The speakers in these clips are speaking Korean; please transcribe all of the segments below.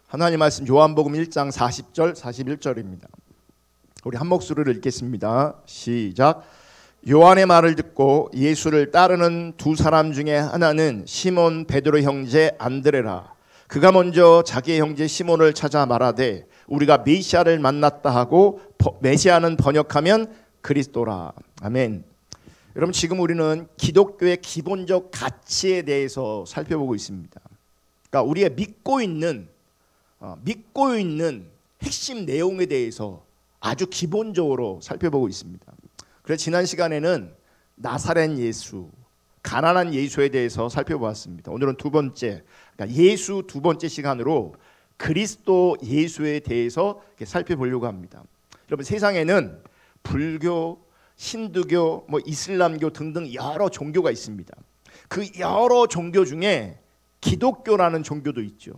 하나님 말씀 요한복음 1장 40절 41절입니다. 우리 한 목소리를 읽겠습니다. 시작. 요한의 말을 듣고 예수를 따르는 두 사람 중에 하나는 시몬 베드로 형제 안드레라. 그가 먼저 자기의 형제 시몬을 찾아 말하되 우리가 메시아를 만났다 하고, 메시아는 번역하면 그리스도라. 아멘. 여러분, 지금 우리는 기독교의 기본적 가치에 대해서 살펴보고 있습니다. 그러니까 우리가 믿고 있는 핵심 내용에 대해서 아주 기본적으로 살펴보고 있습니다. 그래서 지난 시간에는 나사렛 예수, 가난한 예수에 대해서 살펴보았습니다. 오늘은 두 번째, 그러니까 예수 두 번째 시간으로 그리스도 예수에 대해서 살펴보려고 합니다. 여러분, 세상에는 불교, 힌두교, 이슬람교 등등 여러 종교가 있습니다. 그 여러 종교 중에 기독교라는 종교도 있죠.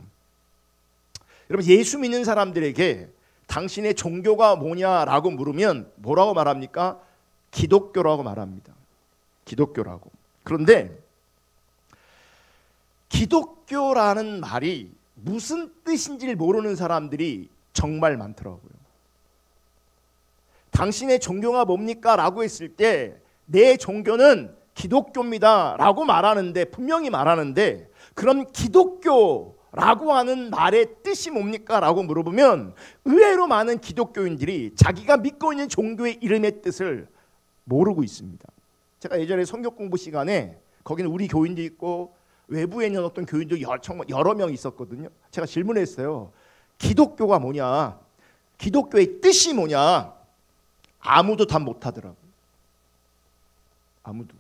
여러분, 예수 믿는 사람들에게 당신의 종교가 뭐냐라고 물으면 뭐라고 말합니까? 기독교라고 말합니다. 기독교라고. 그런데 기독교라는 말이 무슨 뜻인지를 모르는 사람들이 정말 많더라고요. 당신의 종교가 뭡니까? 라고 했을 때 내 종교는 기독교입니다 라고 말하는데, 분명히 말하는데, 그럼 기독교라고 하는 말의 뜻이 뭡니까? 라고 물어보면 의외로 많은 기독교인들이 자기가 믿고 있는 종교의 이름의 뜻을 모르고 있습니다. 제가 예전에 성경 공부 시간에 거기는 우리 교인도 있고 외부에 있는 어떤 교인도 여러 명 있었거든요. 제가 질문했어요. 기독교가 뭐냐? 기독교의 뜻이 뭐냐? 아무도 답 못하더라고요. 아무도.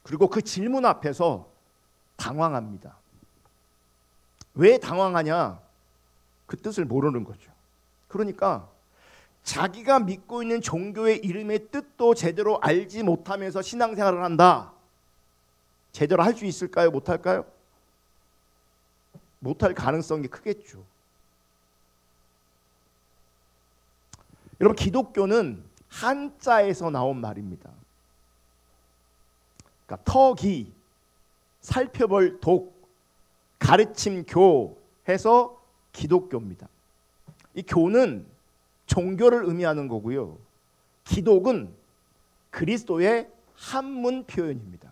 그리고 그 질문 앞에서 당황합니다. 왜 당황하냐? 그 뜻을 모르는 거죠. 그러니까 자기가 믿고 있는 종교의 이름의 뜻도 제대로 알지 못하면서 신앙생활을 한다. 제대로 할 수 있을까요? 못할까요? 못할 가능성이 크겠죠. 여러분, 기독교는 한자에서 나온 말입니다. 그러니까 터기, 살펴볼 독, 가르침 교 해서 기독교입니다. 이 교는 종교를 의미하는 거고요. 기독은 그리스도의 한문 표현입니다.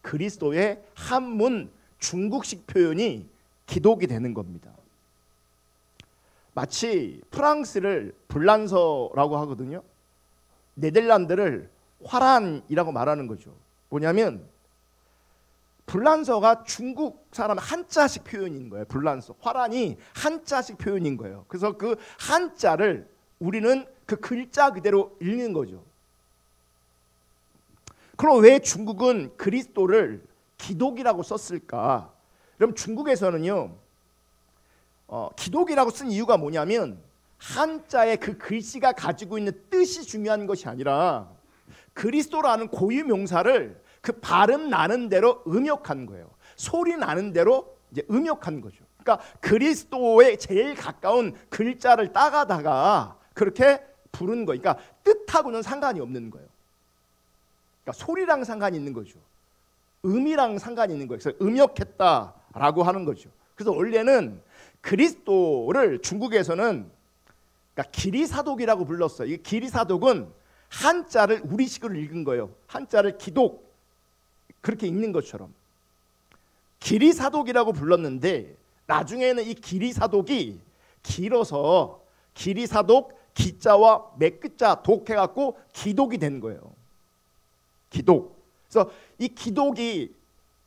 그리스도의 한문 중국식 표현이 기독이 되는 겁니다. 마치 프랑스를 불란서라고 하거든요. 네덜란드를 화란이라고 말하는 거죠. 뭐냐면 불란서가 중국 사람 한자식 표현인 거예요. 불란서, 화란이 한자식 표현인 거예요. 그래서 그 한자를 우리는 그 글자 그대로 읽는 거죠. 그럼 왜 중국은 그리스도를 기독이라고 썼을까? 그럼 중국에서는요, 기독이라고 쓴 이유가 뭐냐면 한자의 그 글씨가 가지고 있는 뜻이 중요한 것이 아니라 그리스도라는 고유 명사를 그 발음 나는 대로 음역한 거예요. 소리 나는 대로 이제 음역한 거죠. 그러니까 그리스도에 제일 가까운 글자를 따가다가 그렇게 부른 거예요. 그러니까 뜻하고는 상관이 없는 거예요. 그러니까 소리랑 상관이 있는 거죠. 음이랑 상관이 있는 거예요. 그래서 음역했다라고 하는 거죠. 그래서 원래는 그리스도를 중국에서는 그러니까 기리사독이라고 불렀어요. 이 기리사독은 한자를 우리식으로 읽은 거예요. 한자를 기독 그렇게 읽는 것처럼 기리사독이라고 불렀는데, 나중에는 이 기리사독이 길어서 기리사독 기자와 맥자와 독 해갖고 기독이 된 거예요. 기독. 그래서 이 기독이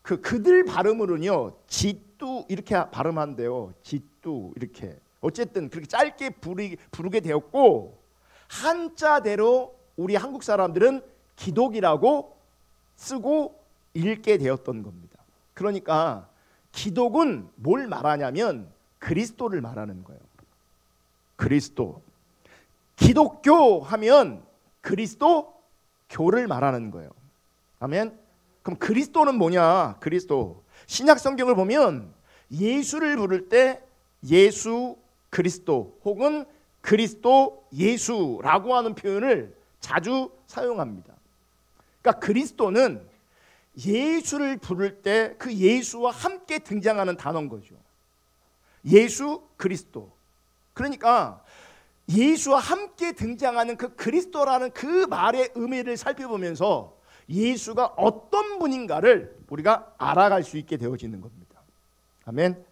그들 발음으로는요, 지뚜 이렇게 발음한대요. 지뚜 이렇게. 어쨌든 그렇게 짧게 부르게 되었고, 한자대로 우리 한국 사람들은 기독이라고 쓰고 읽게 되었던 겁니다. 그러니까 기독은 뭘 말하냐면 그리스도를 말하는 거예요. 그리스도. 기독교 하면 그리스도 교를 말하는 거예요. 아멘. 그럼 그리스도는 뭐냐? 그리스도. 신약 성경을 보면 예수를 부를 때 예수 그리스도 혹은 그리스도 예수라고 하는 표현을 자주 사용합니다. 그러니까 그리스도는 예수를 부를 때 그 예수와 함께 등장하는 단어인 거죠. 예수 그리스도. 그러니까 예수와 함께 등장하는 그 그리스도라는 그 말의 의미를 살펴보면서 예수가 어떤 분인가를 우리가 알아갈 수 있게 되어지는 겁니다. 아멘.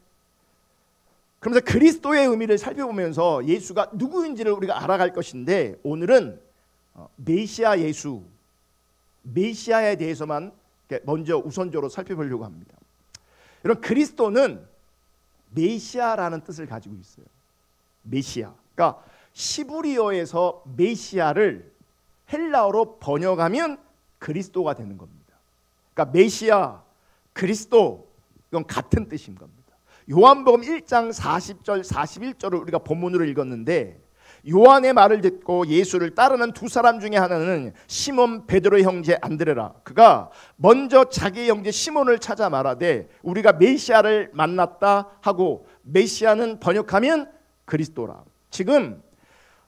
그러면서 그리스도의 의미를 살펴보면서 예수가 누구인지를 우리가 알아갈 것인데, 오늘은 메시아 예수, 메시아에 대해서만 먼저 우선적으로 살펴보려고 합니다. 여러분, 그리스도는 메시아라는 뜻을 가지고 있어요. 메시아. 그러니까 시브리어에서 메시아를 헬라어로 번역하면 그리스도가 되는 겁니다. 그러니까 메시아, 그리스도, 이건 같은 뜻인 겁니다. 요한복음 1장 40절 41절을 우리가 본문으로 읽었는데, 요한의 말을 듣고 예수를 따르는 두 사람 중에 하나는 시몬 베드로의 형제 안드레라. 그가 먼저 자기 형제 시몬을 찾아 말하되 우리가 메시아를 만났다 하고, 메시아는 번역하면 그리스도라. 지금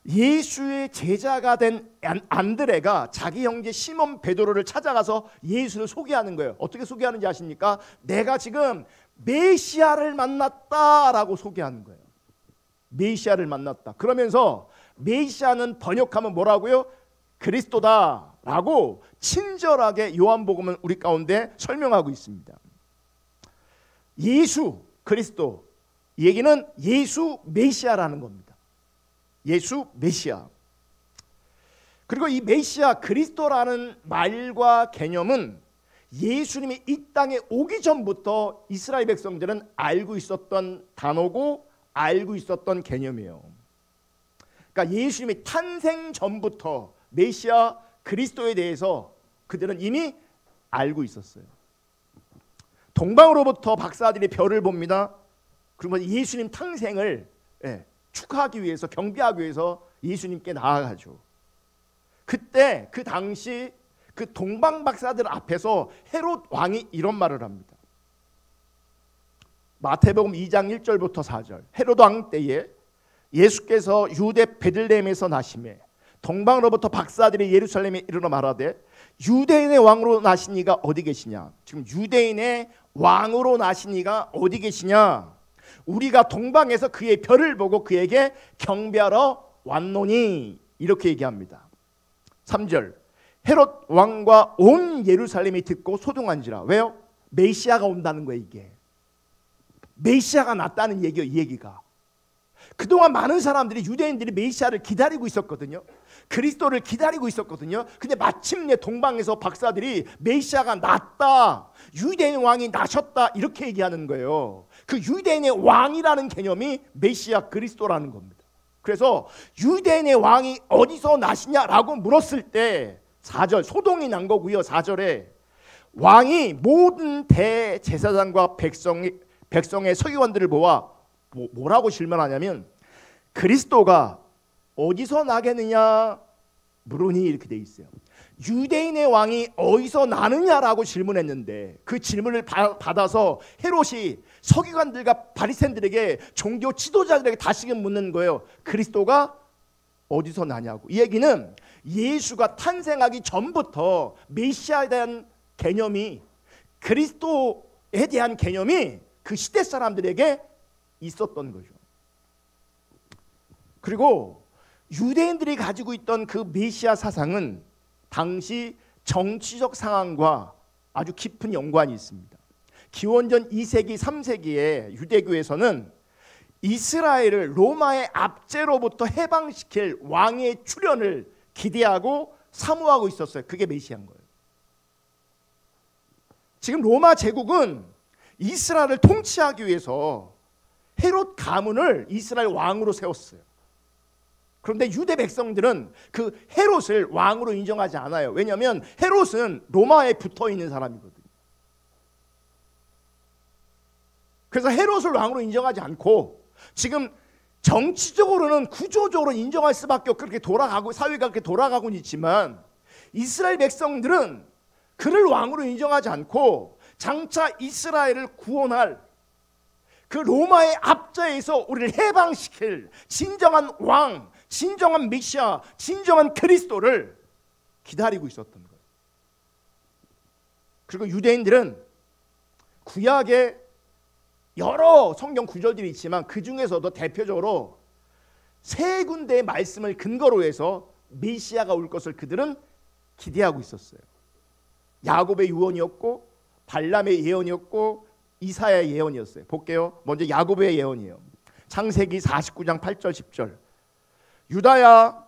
예수의 제자가 된 안드레가 자기 형제 시몬 베드로를 찾아가서 예수를 소개하는 거예요. 어떻게 소개하는지 아십니까? 내가 지금 메시아를 만났다라고 소개하는 거예요. 메시아를 만났다. 그러면서 메시아는 번역하면 뭐라고요? 그리스도다라고 친절하게 요한복음은 우리 가운데 설명하고 있습니다. 예수 그리스도, 이 얘기는 예수 메시아라는 겁니다. 예수 메시아. 그리고 이 메시아 그리스도라는 말과 개념은 예수님이 이 땅에 오기 전부터 이스라엘 백성들은 알고 있었던 단어고 알고 있었던 개념이에요. 그러니까 예수님이 탄생 전부터 메시아 그리스도에 대해서 그들은 이미 알고 있었어요. 동방으로부터 박사들이 별을 봅니다. 그러면 예수님 탄생을 축하하기 위해서, 경배하기 위해서 예수님께 나아가죠. 그때 그 당시 그 동방 박사들 앞에서 헤롯 왕이 이런 말을 합니다. 마태복음 2장 1절부터 4절. 헤롯 왕 때에 예수께서 유대 베들레헴에서 나시매 동방으로부터 박사들이 예루살렘에 이르러 말하되 유대인의 왕으로 나신 이가 어디 계시냐. 지금 유대인의 왕으로 나신 이가 어디 계시냐. 우리가 동방에서 그의 별을 보고 그에게 경배하러 왔노니. 이렇게 얘기합니다. 3절. 헤롯 왕과 온 예루살렘이 듣고 소동한지라. 왜요? 메시아가 온다는 거예요. 이게 메시아가 났다는 얘기예요. 이 얘기가 그동안 많은 사람들이, 유대인들이 메시아를 기다리고 있었거든요. 그리스도를 기다리고 있었거든요. 근데 마침내 동방에서 박사들이 메시아가 났다, 유대인 왕이 나셨다, 이렇게 얘기하는 거예요. 그 유대인의 왕이라는 개념이 메시아 그리스도라는 겁니다. 그래서 유대인의 왕이 어디서 나시냐라고 물었을 때 4절 소동이 난 거고요. 4절에 왕이 모든 대제사장과 백성의 서기관들을 모아 뭐라고 질문하냐면 그리스도가 어디서 나겠느냐 물으니, 이렇게 돼 있어요. 유대인의 왕이 어디서 나느냐라고 질문했는데 그 질문을 받아서 헤롯이 서기관들과 바리새인들에게, 종교 지도자들에게 다시금 묻는 거예요. 그리스도가 어디서 나냐고. 이 얘기는 예수가 탄생하기 전부터 메시아에 대한 개념이, 그리스도에 대한 개념이 그 시대 사람들에게 있었던 거죠. 그리고 유대인들이 가지고 있던 그 메시아 사상은 당시 정치적 상황과 아주 깊은 연관이 있습니다. 기원전 2세기 3세기에 유대교에서는 이스라엘을 로마의 압제로부터 해방시킬 왕의 출현을 기대하고 사모하고 있었어요. 그게 메시아인 거예요. 지금 로마 제국은 이스라엘을 통치하기 위해서 헤롯 가문을 이스라엘 왕으로 세웠어요. 그런데 유대 백성들은 그 헤롯을 왕으로 인정하지 않아요. 왜냐하면 헤롯은 로마에 붙어 있는 사람이거든요. 그래서 헤롯을 왕으로 인정하지 않고, 지금 정치적으로는 구조적으로 인정할 수밖에 없고 그렇게 돌아가고, 사회가 그렇게 돌아가고 있지만 이스라엘 백성들은 그를 왕으로 인정하지 않고 장차 이스라엘을 구원할 그 로마의 압제에서 우리를 해방시킬 진정한 왕, 진정한 메시아, 진정한 그리스도를 기다리고 있었던 거예요. 그리고 유대인들은 구약에 여러 성경 구절들이 있지만 그 중에서도 대표적으로 세 군데의 말씀을 근거로 해서 메시아가 올 것을 그들은 기대하고 있었어요. 야곱의 유언이었고 발람의 예언이었고 이사야의 예언이었어요. 볼게요. 먼저 야곱의 예언이에요. 창세기 49장 8절 10절. 유다야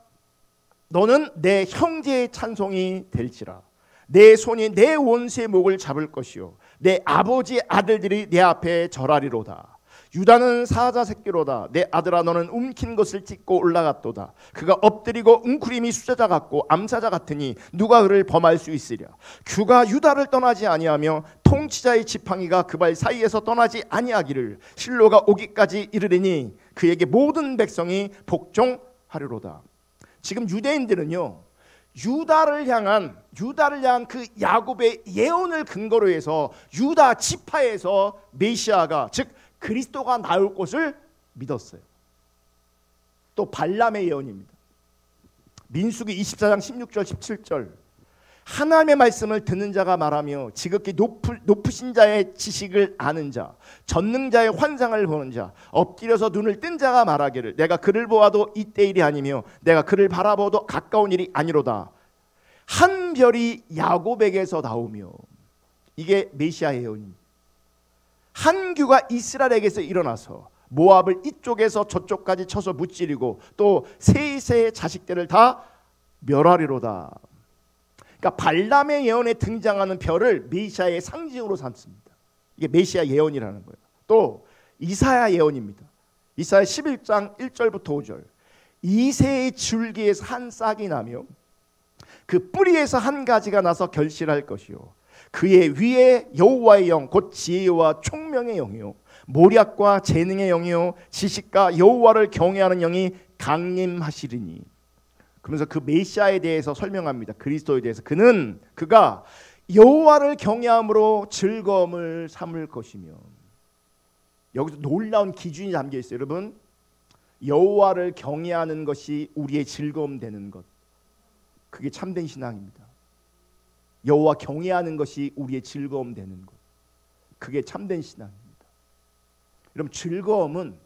너는 내 형제의 찬송이 될지라. 내 손이 내 원수의 목을 잡을 것이요 내 아버지의 아들들이 내 앞에 절하리로다. 유다는 사자 새끼로다. 내 아들아 너는 움킨 것을 찢고 올라갔도다. 그가 엎드리고 웅크림이 수자자 같고 암사자 같으니 누가 그를 범할 수 있으랴. 규가 유다를 떠나지 아니하며 통치자의 지팡이가 그 발 사이에서 떠나지 아니하기를 실로가 오기까지 이르리니 그에게 모든 백성이 복종하리로다. 지금 유대인들은요 유다를 향한 그 야곱의 예언을 근거로 해서 유다 지파에서 메시아가 즉 그리스도가 나올 것을 믿었어요. 또 발람의 예언입니다. 민수기 24장 16절 17절. 하나님의 말씀을 듣는 자가 말하며 지극히 높으신 자의 지식을 아는 자, 전능자의 환상을 보는 자, 엎드려서 눈을 뜬 자가 말하기를 내가 그를 보아도 이때 일이 아니며 내가 그를 바라보아도 가까운 일이 아니로다. 한 별이 야곱에게서 나오며, 이게 메시아 예언입니다. 한 규가 이스라엘에게서 일어나서 모압을 이쪽에서 저쪽까지 쳐서 무찌르고 또 셋의 자식들을 다 멸하리로다. 그러니까 발람의 예언에 등장하는 별을 메시아의 상징으로 삼습니다. 이게 메시아 예언이라는 거예요. 또 이사야 예언입니다. 이사야 11장 1절부터 5절. 이새의 줄기에서 한 싹이 나며 그 뿌리에서 한 가지가 나서 결실할 것이요 그의 위에 여호와의 영 곧 지혜와 총명의 영이요 모략과 재능의 영이요 지식과 여호와를 경외하는 영이 강림하시리니. 그러면서 그 메시아에 대해서 설명합니다. 그리스도에 대해서. 그가 여호와를 경외함으로 즐거움을 삼을 것이며. 여기서 놀라운 기준이 담겨 있어요. 여러분, 여호와를 경외하는 것이 우리의 즐거움 되는 것, 그게 참된 신앙입니다. 여호와 경외하는 것이 우리의 즐거움 되는 것, 그게 참된 신앙입니다. 여러분, 즐거움은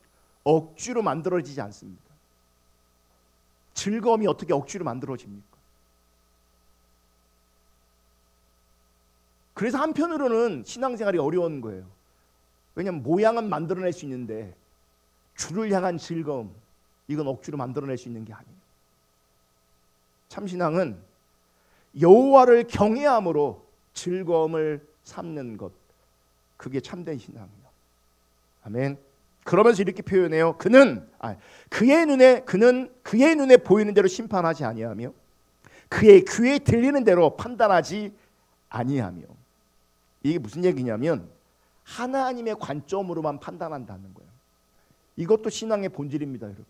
억지로 만들어지지 않습니다. 즐거움이 어떻게 억지로 만들어집니까? 그래서 한편으로는 신앙생활이 어려운 거예요. 왜냐하면 모양은 만들어낼 수 있는데 주를 향한 즐거움, 이건 억지로 만들어낼 수 있는 게 아니에요. 참신앙은 여호와를 경외함으로 즐거움을 삼는 것, 그게 참된 신앙이에요. 아멘. 그러면서 이렇게 표현해요. 그는 그의 눈에 보이는 대로 심판하지 아니하며 그의 귀에 들리는 대로 판단하지 아니하며. 이게 무슨 얘기냐면 하나님의 관점으로만 판단한다는 거예요. 이것도 신앙의 본질입니다, 여러분.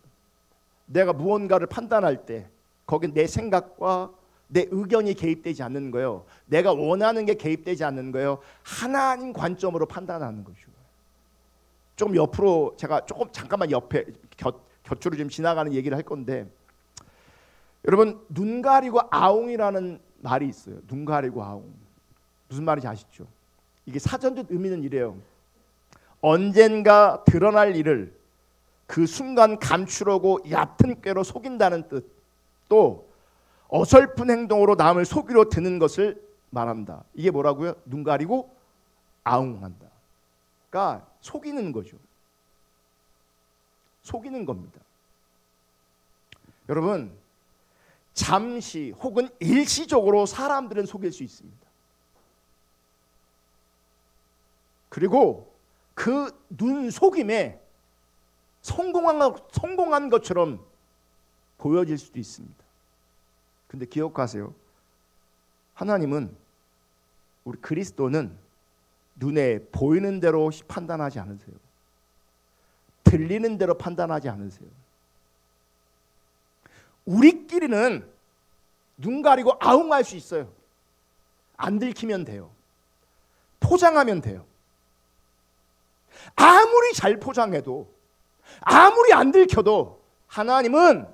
내가 무언가를 판단할 때 거기 내 생각과 내 의견이 개입되지 않는 거예요. 내가 원하는 게 개입되지 않는 거예요. 하나님 관점으로 판단하는 거죠. 좀 옆으로 제가 잠깐만 옆에 곁으로 좀 지나가는 얘기를 할 건데, 여러분, 눈 가리고 아웅이라는 말이 있어요. 눈 가리고 아웅. 무슨 말인지 아시죠? 이게 사전적 의미는 이래요. 언젠가 드러날 일을 그 순간 감추려고 얕은 꾀로 속인다는 뜻, 또 어설픈 행동으로 남을 속이려 드는 것을 말한다. 이게 뭐라고요? 눈 가리고 아웅한다. 그러니까 속이는 거죠. 속이는 겁니다. 여러분, 잠시 혹은 일시적으로 사람들은 속일 수 있습니다. 그리고 그 눈 속임에 성공한 것처럼 보여질 수도 있습니다. 근데 기억하세요. 하나님은, 우리 그리스도는 눈에 보이는 대로 판단하지 않으세요. 들리는 대로 판단하지 않으세요. 우리끼리는 눈 가리고 아웅할 수 있어요. 안 들키면 돼요. 포장하면 돼요. 아무리 잘 포장해도, 아무리 안 들켜도 하나님은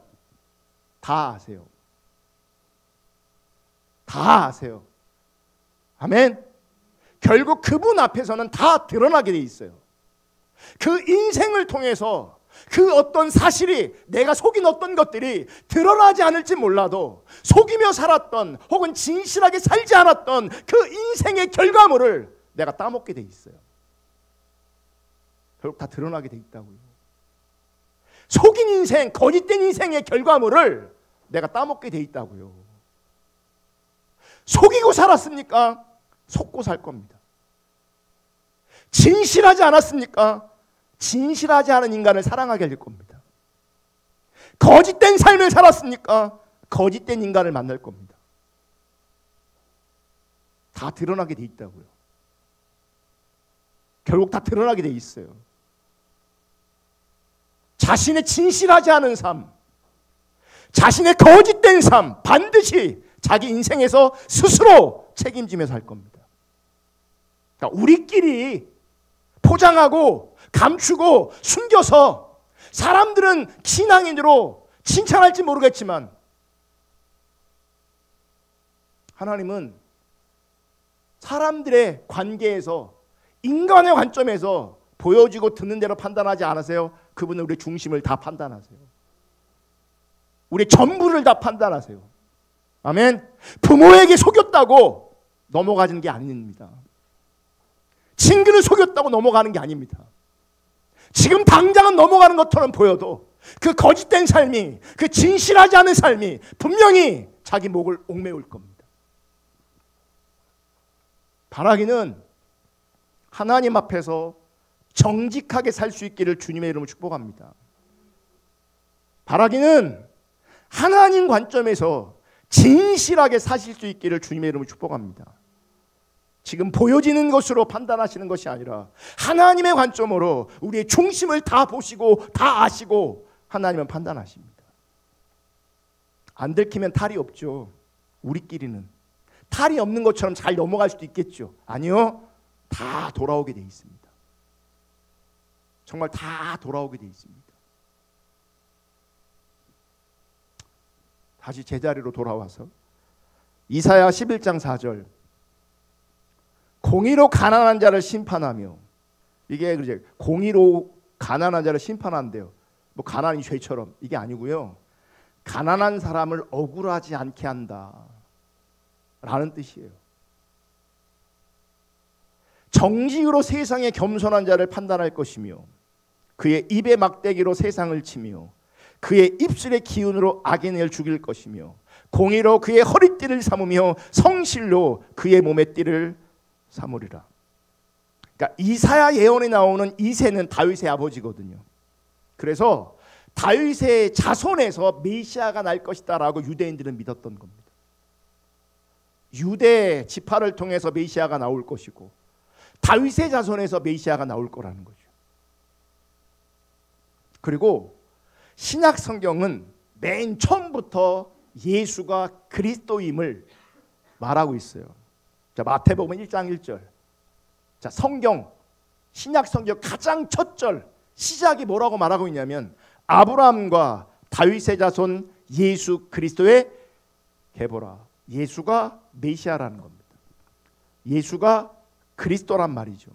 다 아세요. 다 아세요. 아멘. 결국 그분 앞에서는 다 드러나게 돼 있어요. 그 인생을 통해서 그 어떤 사실이, 내가 속인 어떤 것들이 드러나지 않을지 몰라도 속이며 살았던 혹은 진실하게 살지 않았던 그 인생의 결과물을 내가 따먹게 돼 있어요. 결국 다 드러나게 돼 있다고요. 속인 인생, 거짓된 인생의 결과물을 내가 따먹게 돼 있다고요. 속이고 살았습니까? 속고 살 겁니다. 진실하지 않았습니까? 진실하지 않은 인간을 사랑하게 될 겁니다. 거짓된 삶을 살았습니까? 거짓된 인간을 만날 겁니다. 다 드러나게 돼 있다고요. 결국 다 드러나게 돼 있어요. 자신의 진실하지 않은 삶, 자신의 거짓된 삶, 반드시 자기 인생에서 스스로 책임지면서 할 겁니다. 그러니까 우리끼리 포장하고 감추고 숨겨서 사람들은 신앙인으로 칭찬할지 모르겠지만 하나님은 사람들의 관계에서, 인간의 관점에서 보여지고 듣는 대로 판단하지 않으세요? 그분은 우리의 중심을 다 판단하세요. 우리의 전부를 다 판단하세요. 아멘. 부모에게 속였다고 넘어가는 게 아닙니다. 친구를 속였다고 넘어가는 게 아닙니다. 지금 당장은 넘어가는 것처럼 보여도 그 거짓된 삶이, 그 진실하지 않은 삶이 분명히 자기 목을 옥매울 겁니다. 바라기는 하나님 앞에서 정직하게 살 수 있기를 주님의 이름으로 축복합니다. 바라기는 하나님 관점에서 진실하게 사실 수 있기를 주님의 이름으로 축복합니다. 지금 보여지는 것으로 판단하시는 것이 아니라 하나님의 관점으로 우리의 중심을 다 보시고 다 아시고 하나님은 판단하십니다. 안 들키면 탈이 없죠. 우리끼리는 탈이 없는 것처럼 잘 넘어갈 수도 있겠죠. 아니요, 다 돌아오게 돼 있습니다. 정말 다 돌아오게 돼 있습니다. 다시 제자리로 돌아와서 이사야 11장 4절, 공의로 가난한 자를 심판하며, 이게 이제 공의로 가난한 자를 심판한대요. 뭐 가난이 죄처럼, 이게 아니고요. 가난한 사람을 억울하지 않게 한다 라는 뜻이에요. 정직으로 세상의 겸손한 자를 판단할 것이며 그의 입의 막대기로 세상을 치며 그의 입술의 기운으로 악인을 죽일 것이며 공의로 그의 허리띠를 삼으며 성실로 그의 몸의 띠를 삼으리라. 그러니까 이사야 예언에 나오는 이새는 다윗의 아버지거든요. 그래서 다윗의 자손에서 메시아가 날 것이다 라고 유대인들은 믿었던 겁니다. 유대 지파를 통해서 메시아가 나올 것이고 다윗의 자손에서 메시아가 나올 거라는 거죠. 그리고 신약 성경은 맨 처음부터 예수가 그리스도임을 말하고 있어요. 자, 마태복음 1장 1절. 자, 성경, 신약 성경 가장 첫 절 시작이 뭐라고 말하고 있냐면 아브라함과 다윗의 자손 예수 그리스도의 계보라. 예수가 메시아라는 겁니다. 예수가 그리스도란 말이죠.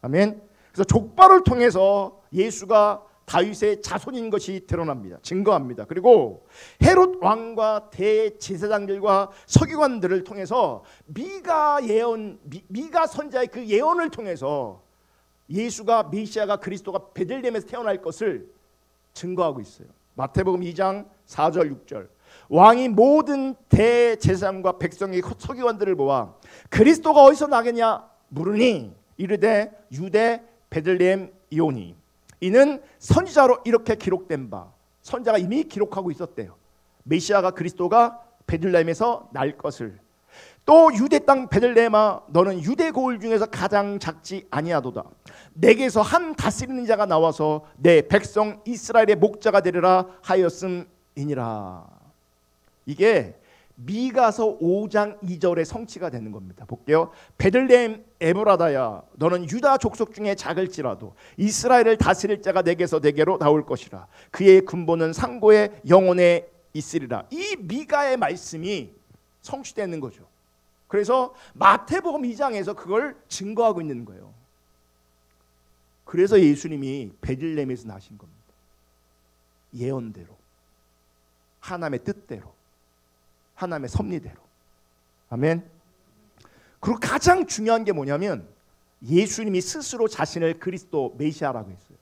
아멘. 그래서 족발을 통해서 예수가 다윗의 자손인 것이 드러납니다. 증거합니다. 그리고 헤롯 왕과 대제사장들과 서기관들을 통해서 미가 선자의 그 예언을 통해서 예수가 메시아가 그리스도가 베들레헴에서 태어날 것을 증거하고 있어요. 마태복음 2장 4절 6절. 왕이 모든 대제사장과 백성의 서기관들을 모아 그리스도가 어디서 나겠냐 물으니 이르되 유대 베들레헴 이오니. 이는 선지자로 이렇게 기록된 바, 선지자가 이미 기록하고 있었대요. 메시아가 그리스도가 베들레헴에서 날 것을. 또 유대 땅 베들레헴아 너는 유대 고을 중에서 가장 작지 아니하도다. 내게서 한 다스리는 자가 나와서 내 백성 이스라엘의 목자가 되리라 하였음이니라. 이게 미가서 5장 2절의 성취가 되는 겁니다. 볼게요. 베들레헴 에브라다야 너는 유다 족속 중에 작을지라도 이스라엘을 다스릴 자가 내게서 내게로 나올 것이라. 그의 근본은 상고의 영혼에 있으리라. 이 미가의 말씀이 성취되는 거죠. 그래서 마태복음 2장에서 그걸 증거하고 있는 거예요. 그래서 예수님이 베들레헴에서 나신 겁니다. 예언대로, 하나님의 뜻대로, 하나님의 섭리대로. 아멘. 그리고 가장 중요한 게 뭐냐면 예수님이 스스로 자신을 그리스도 메시아라고 했어요.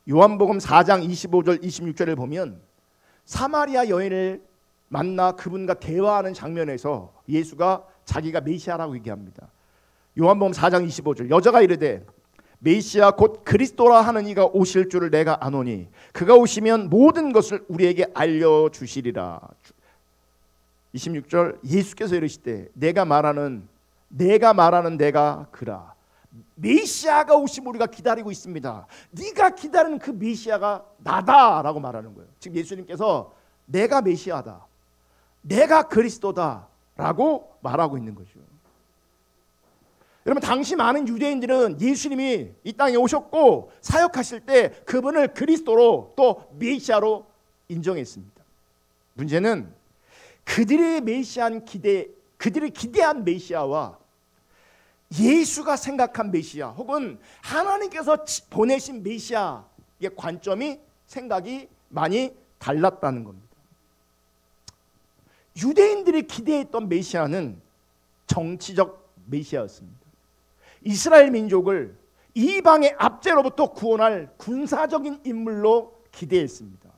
요한복음 4장 25절 26절을 보면 사마리아 여인을 만나 그분과 대화하는 장면에서 예수가 자기가 메시아라고 얘기합니다. 요한복음 4장 25절 여자가 이르되 메시아 곧 그리스도라 하는 이가 오실 줄을 내가 아노니 그가 오시면 모든 것을 우리에게 알려주시리라. 26절 예수께서 이르시되 내가 말하는 내가 그라. 메시아가 오시면 우리가 기다리고 있습니다. 네가 기다리는 그 메시아가 나다라고 말하는 거예요. 지금 예수님께서 내가 메시아다, 내가 그리스도다라고 말하고 있는 거죠. 여러분, 당시 많은 유대인들은 예수님이 이 땅에 오셨고 사역하실 때 그분을 그리스도로 또 메시아로 인정했습니다. 문제는 그들이 기대한 메시아와 예수가 생각한 메시아 혹은 하나님께서 보내신 메시아의 관점이 생각이 많이 달랐다는 겁니다. 유대인들이 기대했던 메시아는 정치적 메시아였습니다. 이스라엘 민족을 이방의 압제로부터 구원할 군사적인 인물로 기대했습니다.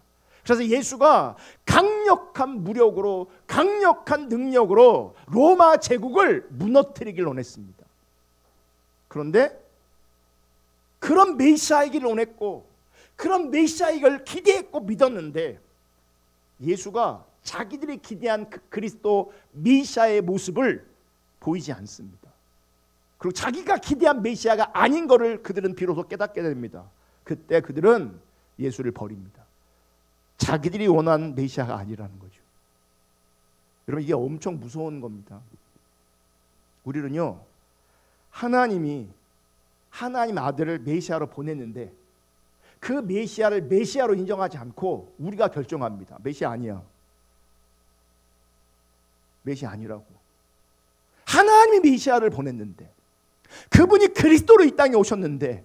그래서 예수가 강력한 무력으로, 강력한 능력으로 로마 제국을 무너뜨리길 원했습니다. 그런데 그런 메시아이길 원했고 그런 메시아이길 기대했고 믿었는데 예수가 자기들이 기대한 그 그리스도 메시아의 모습을 보이지 않습니다. 그리고 자기가 기대한 메시아가 아닌 것을 그들은 비로소 깨닫게 됩니다. 그때 그들은 예수를 버립니다. 자기들이 원하는 메시아가 아니라는 거죠. 여러분, 이게 엄청 무서운 겁니다. 우리는요, 하나님이 하나님 아들을 메시아로 보냈는데 그 메시아를 메시아로 인정하지 않고 우리가 결정합니다. 메시아 아니야. 메시아 아니라고. 하나님이 메시아를 보냈는데 그분이 그리스도로 이 땅에 오셨는데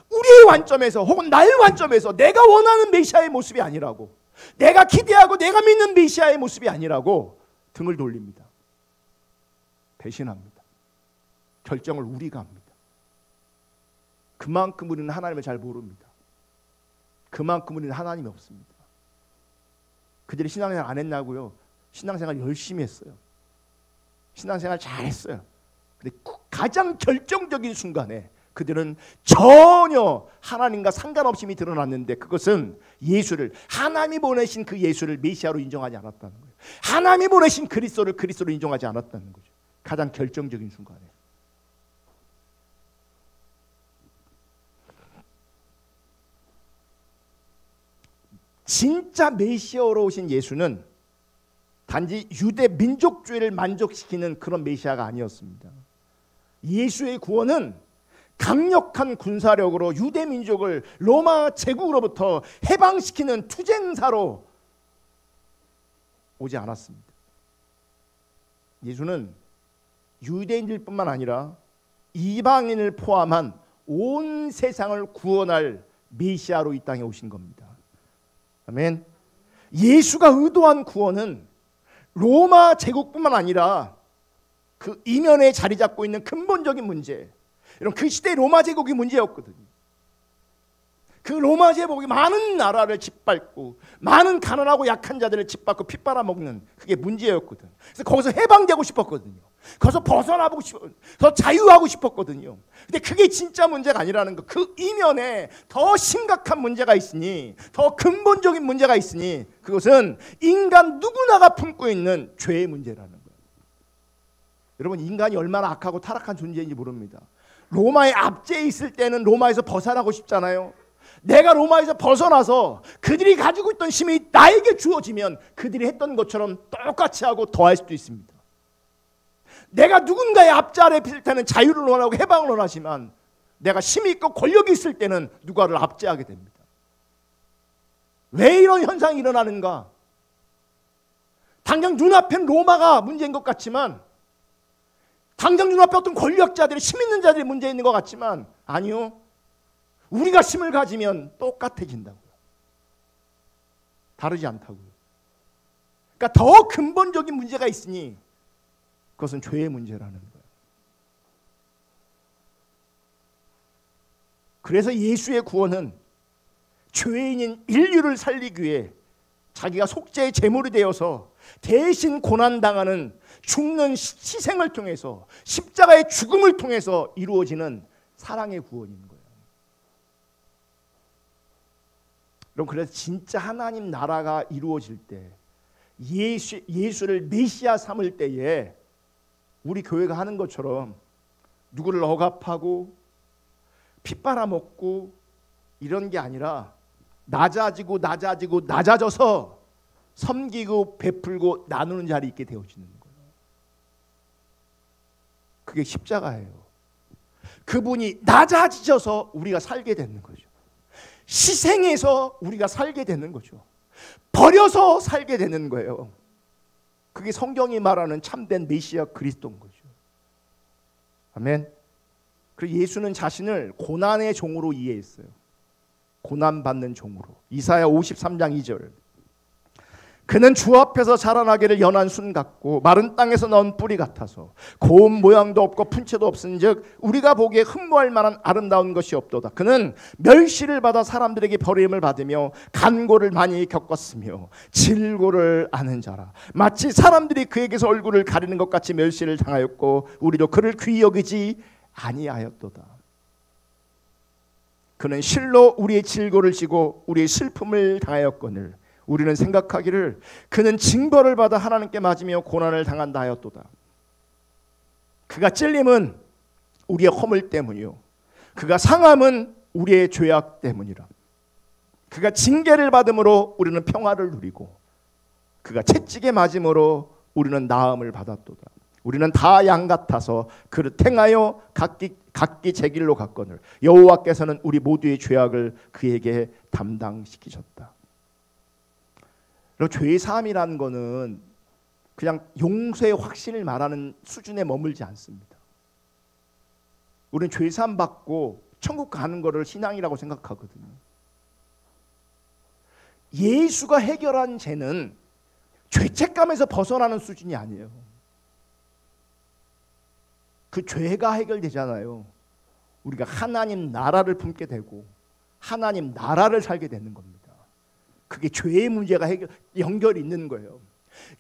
우리의 관점에서 혹은 나의 관점에서 내가 원하는 메시아의 모습이 아니라고, 내가 기대하고 내가 믿는 메시아의 모습이 아니라고 등을 돌립니다. 배신합니다. 결정을 우리가 합니다. 그만큼 우리는 하나님을 잘 모릅니다. 그만큼 우리는 하나님이 없습니다. 그들이 신앙생활 안 했냐고요? 신앙생활 열심히 했어요. 신앙생활 잘했어요. 근데 가장 결정적인 순간에 그들은 전혀 하나님과 상관없이 드러났는데 그것은 예수를, 하나님이 보내신 그 예수를 메시아로 인정하지 않았다는 거예요. 하나님이 보내신 그리스도를 그리스도로 인정하지 않았다는 거죠. 가장 결정적인 순간에. 진짜 메시아로 오신 예수는 단지 유대 민족주의를 만족시키는 그런 메시아가 아니었습니다. 예수의 구원은 강력한 군사력으로 유대 민족을 로마 제국으로부터 해방시키는 투쟁사로 오지 않았습니다. 예수는 유대인들뿐만 아니라 이방인을 포함한 온 세상을 구원할 메시아로 이 땅에 오신 겁니다. 아멘. 예수가 의도한 구원은 로마 제국뿐만 아니라 그 이면에 자리 잡고 있는 근본적인 문제, 이런 그 시대의 로마 제국이 문제였거든요. 그 로마 제국이 많은 나라를 짓밟고 많은 가난하고 약한 자들을 짓밟고 핏빨아먹는 그게 문제였거든. 그래서 거기서 해방되고 싶었거든요. 거기서 벗어나고 더 자유하고 싶었거든요. 근데 그게 진짜 문제가 아니라는 거. 그 이면에 더 심각한 문제가 있으니, 더 근본적인 문제가 있으니 그것은 인간 누구나가 품고 있는 죄의 문제라는 거예요. 여러분, 인간이 얼마나 악하고 타락한 존재인지 모릅니다. 로마의 압제에 있을 때는 로마에서 벗어나고 싶잖아요. 내가 로마에서 벗어나서 그들이 가지고 있던 힘이 나에게 주어지면 그들이 했던 것처럼 똑같이 하고 더할 수도 있습니다. 내가 누군가의 압제 아래 있을 때는 자유를 원하고 해방을 원하지만 내가 힘이 있고 권력이 있을 때는 누가를 압제하게 됩니다. 왜 이런 현상이 일어나는가? 당장 눈앞엔 로마가 문제인 것 같지만 당장 눈앞에 어떤 권력자들이, 힘 있는 자들이 문제 있는 것 같지만 아니요. 우리가 힘을 가지면 똑같아진다고요. 다르지 않다고요. 그러니까 더 근본적인 문제가 있으니 그것은 죄의 문제라는 거예요. 그래서 예수의 구원은 죄인인 인류를 살리기 위해 자기가 속죄의 제물이 되어서 대신 고난당하는 죽는 희생을 통해서, 십자가의 죽음을 통해서 이루어지는 사랑의 구원인 거예요. 그럼 그래서 진짜 하나님 나라가 이루어질 때, 예수를 메시아 삼을 때에 우리 교회가 하는 것처럼 누구를 억압하고 핏바라먹고 이런 게 아니라 낮아져서 섬기고 베풀고 나누는 자리에 있게 되어지는 거예요. 그게 십자가예요. 그분이 낮아지셔서 우리가 살게 되는 거죠. 희생해서 우리가 살게 되는 거죠. 버려서 살게 되는 거예요. 그게 성경이 말하는 참된 메시아 그리스도인 거죠. 아멘. 그리고 예수는 자신을 고난의 종으로 이해했어요. 고난받는 종으로. 이사야 53장 2절. 그는 주 앞에서 자라나기를 연한 순 같고 마른 땅에서 나온 뿌리 같아서 고운 모양도 없고 품체도 없은즉 우리가 보기에 흠모할 만한 아름다운 것이 없도다. 그는 멸시를 받아 사람들에게 버림을 받으며 간고를 많이 겪었으며 질고를 아는 자라. 마치 사람들이 그에게서 얼굴을 가리는 것 같이 멸시를 당하였고 우리도 그를 귀히 여기지 아니하였도다. 그는 실로 우리의 질고를 지고 우리의 슬픔을 당하였거늘 우리는 생각하기를 그는 징벌을 받아 하나님께 맞으며 고난을 당한다 하였도다. 그가 찔림은 우리의 허물 때문이요 그가 상함은 우리의 죄악 때문이라. 그가 징계를 받음으로 우리는 평화를 누리고 그가 채찍에 맞음으로 우리는 나음을 받았도다. 우리는 다 양 같아서 그를 행하여 각기 제 길로 갔거늘 여호와께서는 우리 모두의 죄악을 그에게 담당시키셨다. 죄의 사함이라는 것은 그냥 용서의 확신을 말하는 수준에 머물지 않습니다. 우리는 죄 사함 받고 천국 가는 것을 신앙이라고 생각하거든요. 예수가 해결한 죄는 죄책감에서 벗어나는 수준이 아니에요. 그 죄가 해결되잖아요. 우리가 하나님 나라를 품게 되고 하나님 나라를 살게 되는 겁니다. 그게 죄의 문제가 연결이 있는 거예요.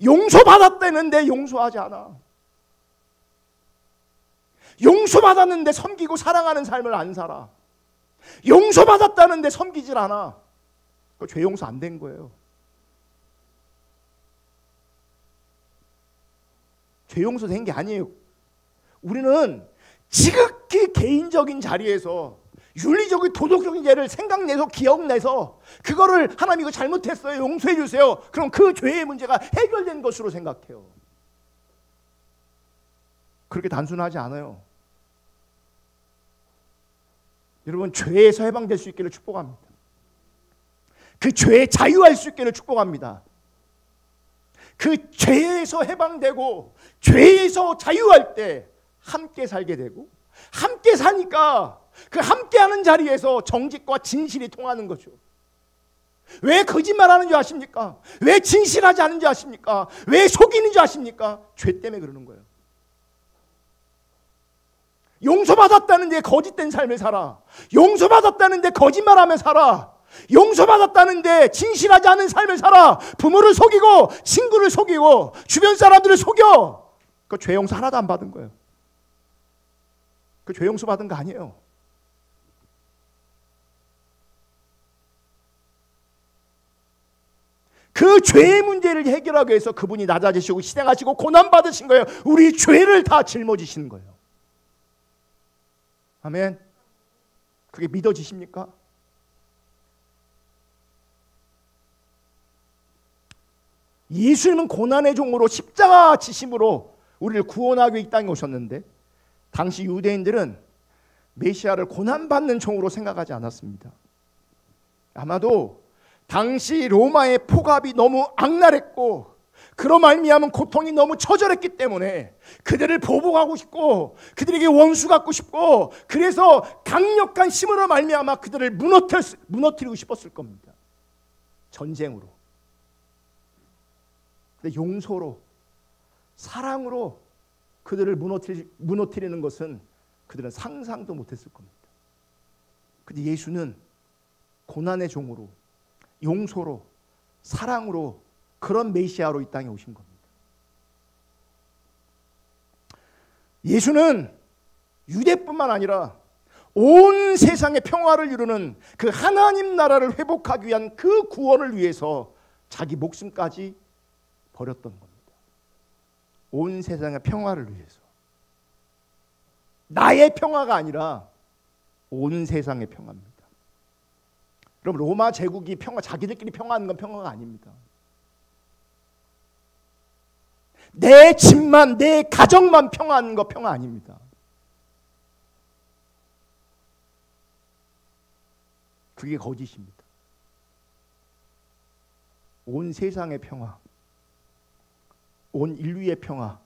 용서받았다는데 용서하지 않아. 용서받았는데 섬기고 사랑하는 삶을 안 살아. 용서받았다는데 섬기질 않아. 그 죄 용서 안 된 거예요. 죄 용서 된 게 아니에요. 우리는 지극히 개인적인 자리에서 윤리적인 도덕적인 죄를 생각내서 기억내서 그거를 하나님 이거 잘못했어요 용서해 주세요. 그럼 그 죄의 문제가 해결된 것으로 생각해요. 그렇게 단순하지 않아요. 여러분 죄에서 해방될 수 있기를 축복합니다. 그 죄에 자유할 수 있기를 축복합니다. 그 죄에서 해방되고 죄에서 자유할 때 함께 살게 되고 함께 사니까 그 함께하는 자리에서 정직과 진실이 통하는 거죠. 왜 거짓말하는 줄 아십니까? 왜 진실하지 않은 줄 아십니까? 왜 속이는 줄 아십니까? 죄 때문에 그러는 거예요. 용서받았다는데 거짓된 삶을 살아. 용서받았다는데 거짓말하며 살아. 용서받았다는데 진실하지 않은 삶을 살아. 부모를 속이고 친구를 속이고 주변 사람들을 속여. 그 죄 용서 하나도 안 받은 거예요. 그 죄 용서 받은 거 아니에요. 그 죄의 문제를 해결하기 위해서 그분이 낮아지시고 희생하시고 고난받으신 거예요. 우리 죄를 다 짊어지시는 거예요. 아멘. 그게 믿어지십니까? 예수님은 고난의 종으로 십자가 지심으로 우리를 구원하기 위해 이 땅에 오셨는데 당시 유대인들은 메시아를 고난받는 종으로 생각하지 않았습니다. 아마도 당시 로마의 폭압이 너무 악랄했고 그로 말미암은 고통이 너무 처절했기 때문에 그들을 보복하고 싶고 그들에게 원수 갖고 싶고 그래서 강력한 힘으로 말미암아 그들을 무너뜨리고 싶었을 겁니다. 전쟁으로. 근데 용서로, 사랑으로 그들을 무너뜨리는 것은 그들은 상상도 못했을 겁니다. 근데 예수는 고난의 종으로, 용서로, 사랑으로 그런 메시아로 이 땅에 오신 겁니다. 예수는 유대뿐만 아니라 온 세상의 평화를 이루는 그 하나님 나라를 회복하기 위한 그 구원을 위해서 자기 목숨까지 버렸던 겁니다. 온 세상의 평화를 위해서. 나의 평화가 아니라 온 세상의 평화입니다. 그럼 로마 제국이 자기들끼리 평화하는 건 평화가 아닙니다. 내 집만, 내 가정만 평화하는 거 평화 아닙니다. 그게 거짓입니다. 온 세상의 평화, 온 인류의 평화를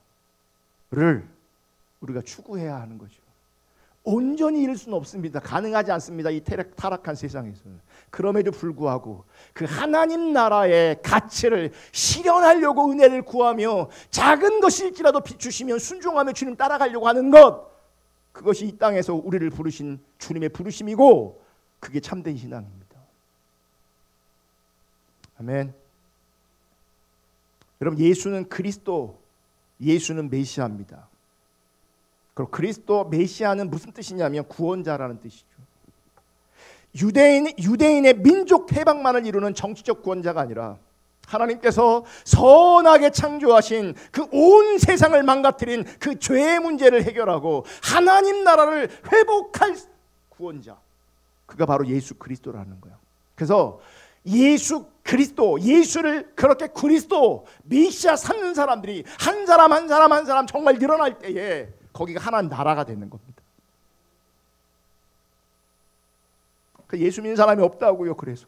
우리가 추구해야 하는 거죠. 온전히 이룰 수는 없습니다. 가능하지 않습니다. 이 타락한 세상에서는. 그럼에도 불구하고 그 하나님 나라의 가치를 실현하려고 은혜를 구하며 작은 것일지라도 비추시면 순종하며 주님 따라가려고 하는 것, 그것이 이 땅에서 우리를 부르신 주님의 부르심이고 그게 참된 신앙입니다. 아멘. 여러분, 예수는 그리스도, 예수는 메시아입니다. 그리고 그리스도 메시아는 무슨 뜻이냐면 구원자라는 뜻이죠. 유대인의 민족 해방만을 이루는 정치적 구원자가 아니라 하나님께서 선하게 창조하신 그 온 세상을 망가뜨린 그 죄의 문제를 해결하고 하나님 나라를 회복할 구원자, 그가 바로 예수 그리스도라는 거예요. 그래서 예수 그리스도, 예수를 그렇게 그리스도 메시아 삼는 사람들이 한 사람 한 사람 한 사람 정말 늘어날 때에 거기가 하나님 나라가 되는 겁니다. 예수 믿는 사람이 없다고요. 그래서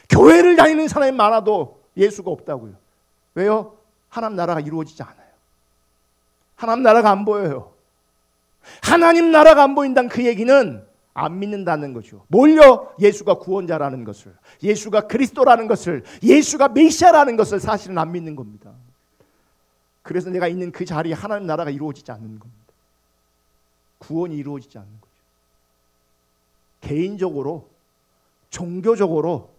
교회를 다니는 사람이 많아도 예수가 없다고요. 왜요? 하나님 나라가 이루어지지 않아요. 하나님 나라가 안 보여요. 하나님 나라가 안 보인다는 그 얘기는 안 믿는다는 거죠. 뭘요? 예수가 구원자라는 것을, 예수가 그리스도라는 것을, 예수가 메시아라는 것을 사실은 안 믿는 겁니다. 그래서 내가 있는 그 자리에 하나님 나라가 이루어지지 않는 겁니다. 구원이 이루어지지 않는 거죠. 개인적으로, 종교적으로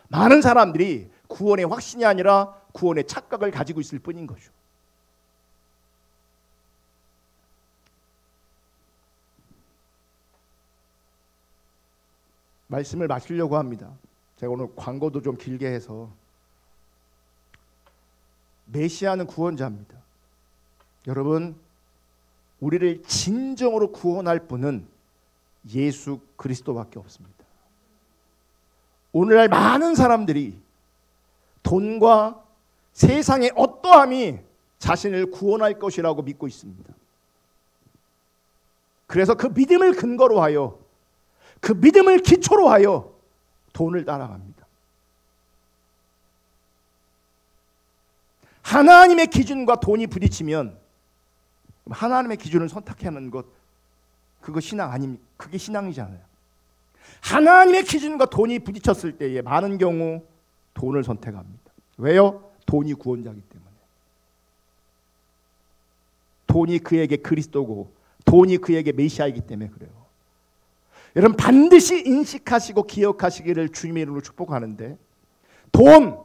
많은 사람들이 구원의 확신이 아니라 구원의 착각을 가지고 있을 뿐인 거죠. 말씀을 마치려고 합니다. 제가 오늘 광고도 좀 길게 해서, 메시아는 구원자입니다. 여러분, 우리를 진정으로 구원할 분은 예수 그리스도밖에 없습니다. 오늘날 많은 사람들이 돈과 세상의 어떠함이 자신을 구원할 것이라고 믿고 있습니다. 그래서 그 믿음을 근거로 하여, 그 믿음을 기초로 하여 돈을 따라갑니다. 하나님의 기준과 돈이 부딪히면 하나님의 기준을 선택하는 것, 그거 신앙 아닙니까? 그게 신앙이잖아요. 하나님의 기준과 돈이 부딪혔을 때에 많은 경우 돈을 선택합니다. 왜요? 돈이 구원자이기 때문에. 돈이 그에게 그리스도고 돈이 그에게 메시아이기 때문에 그래요. 여러분, 반드시 인식하시고 기억하시기를 주님의 이름으로 축복하는데, 돈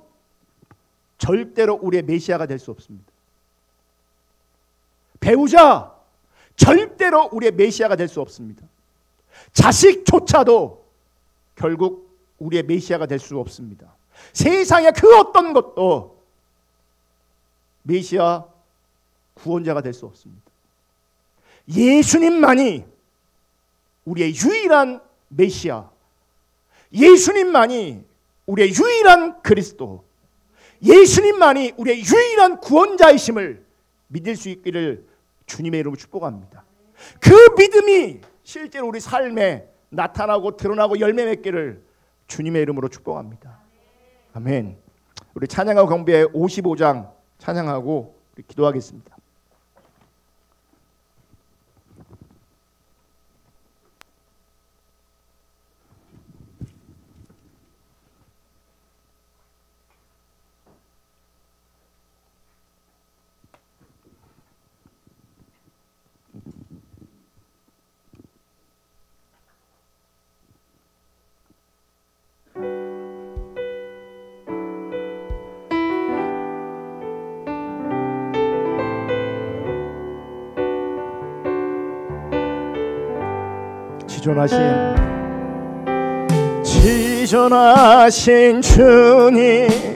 절대로 우리의 메시아가 될 수 없습니다. 배우자 절대로 우리의 메시아가 될 수 없습니다. 자식조차도 결국 우리의 메시아가 될 수 없습니다. 세상의 그 어떤 것도 메시아, 구원자가 될 수 없습니다. 예수님만이 우리의 유일한 메시아, 예수님만이 우리의 유일한 그리스도, 예수님만이 우리의 유일한 구원자이심을 믿을 수 있기를 주님의 이름으로 축복합니다. 그 믿음이 실제로 우리 삶에 나타나고 드러나고 열매 맺기를 주님의 이름으로 축복합니다. 아멘. 우리 찬양하고 경배의 55장 찬양하고 우리 기도하겠습니다. 지존하신 주님